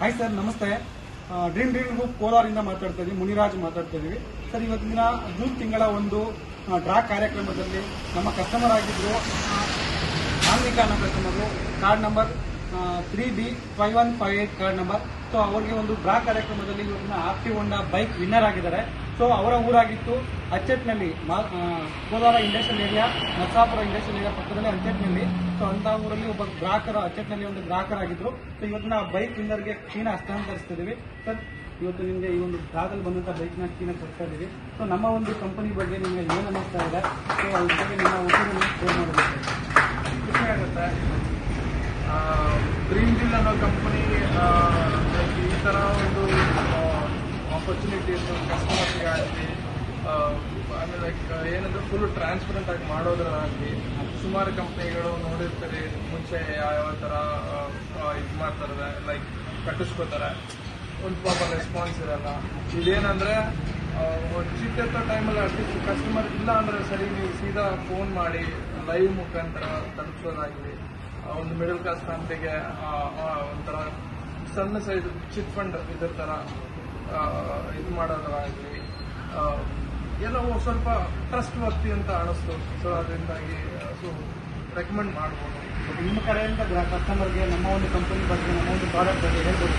Hi sir, ನಮಸ್ತೆ. Dream group ಕೋಲಾರಿಂದ ಮಾತಾಡ್ತಾ ಇದ್ದೀವಿ. ಮುನಿರಾಜ್ ಮಾತಾಡ್ತಾ ಇದೀವಿ ಸರ್. ಇವತ್ತಿನ ದಿನ ಜೂನ್ ತಿಂಗಳ ಒಂದು ಡ್ರಾ ಕಾರ್ಯಕ್ರಮದಲ್ಲಿ ನಮ್ಮ ಕಸ್ಟಮರ್ ಆಗಿದ್ರು ಆನ್ವಿಕಾ ಅನ್ನೋ customer, card number 3B5158 card number. So ಅವರಿಗೆ ಒಂದು ಡ್ರಾ ಕಾರ್ಯಕ್ರಮದಲ್ಲಿ ಇವತ್ತಿನ ಆರ್ಟಿ ಹೋಂಡಾ ಬೈಕ್ ವಿನ್ನರ್ ಆಗಿದ್ದಾರೆ. ಸೊ ಅವರ ಊರಾಗಿತ್ತು ಅಚ್ಚೆಟ್ನಲ್ಲಿ, Kolar industrial area, Narasapura industrial area ಪಕ್ಕದಲ್ಲಿ ಅಚ್ಚೆಟ್ನಲ್ಲಿ. ಸೊ ಅಂತ ಊರಲ್ಲಿ ಒಬ್ಬ ಗ್ರಾಹಕರು, ಅಚ್ಚೆಟ್ನಲ್ಲಿ ಒಂದು ಗ್ರಾಹಕರಾಗಿದ್ರು. ಸೊ ಇವತ್ತಿನ ಬೈಕ್ ವಿನ್ನರ್ಗೆ ಕೀನ ಹಸ್ತಾಂತರಿಸ್ತಿದ್ದೀವಿ ಸರ್. ಇವತ್ತು ನಿಮಗೆ ಈ ಒಂದು ಡ್ರಾದಲ್ಲಿ ಬಂದಂಥ ಬೈಕ್ನ ಕೀನ ಕೊಡ್ತಾ ಇದ್ದೀವಿ. ಸೊ ನಮ್ಮ ಒಂದು ಕಂಪನಿ ಬಗ್ಗೆ ನಿಮಗೆ ಏನು ಅನ್ನಿಸ್ತಾ ಇದೆ? ಸೊ ಅದ್ರ ಬಗ್ಗೆ ನಿಮ್ಮ ಒಪಿನಿಯನ್ ಶೇರ್ ಮಾಡಬೇಕು. ಖುಷಿ ಆಗುತ್ತೆ. ಡ್ರೀಮ್ ಡೀಲ್ ಅನ್ನೋ ಕಂಪನಿ ಈ ಥರ ಒಂದು ಆಪರ್ಚುನಿಟೀಸ್ ಕಸ್ಟಮರ್ಸ್ಗೆ ಆಗಲಿ, ಆಮೇಲೆ ಲೈಕ್ ಏನಂದ್ರೆ ಫುಲ್ ಟ್ರಾನ್ಸ್ಪರೆಂಟ್ ಆಗಿ ಮಾಡೋದ್ರಾಗಲಿ, ಸುಮಾರು ಕಂಪ್ನಿಗಳು ನೋಡಿರ್ತಾರೆ ಮುಂಚೆ ಯಾವ ಥರ ಇದು ಮಾಡ್ತಾರೆ, ಲೈಕ್ ಕಟ್ಟಿಸ್ಕೋತಾರೆ, ಒಂದು ಪಾಪ ರೆಸ್ಪಾನ್ಸ್ ಇರಲ್ಲ. ಇದೇನಂದರೆ ಚಿಕ್ಕ ಟೈಮಲ್ಲಿ ಅಟ್ಲೀಸ್ಟ್ ಕಸ್ಟಮರ್ ಇಲ್ಲ ಅಂದರೆ ಸರಿ, ನೀವು ಸೀದಾ ಫೋನ್ ಮಾಡಿ ಲೈವ್ ಮುಖಾಂತರ ತಲುಪಿಸೋದಾಗಲಿ, ಒಂದು ಮಿಡಲ್ ಕ್ಲಾಸ್ ಫ್ಯಾಮಿಲಿಗೆ ಒಂಥರ ಸಣ್ಣ ಸೈಜ್ ಚಿಟ್ ಫಂಡ್ ಇದ್ರ ಥರ ಇದು ಮಾಡೋದಾಗಲಿ ಎಲ್ಲ ಸ್ವಲ್ಪ ಟ್ರಸ್ಟ್ ವರ್ತಿ ಅಂತ ಅನಿಸ್ತು. ಸೊ ಅದರಿಂದಾಗಿ ರೆಕಮೆಂಡ್ ಮಾಡ್ಬೋದು. ನಿಮ್ಮ ಕಡೆಯಿಂದ ಕಸ್ಟಮರ್ಗೆ ನಮ್ಮ ಒಂದು ಕಂಪನಿ ಬಗ್ಗೆ, ನಮ್ಮ ಒಂದು ಪ್ರಾಡಕ್ಟ್ ಬಗ್ಗೆ ಹೇಳ್ಬೋದು.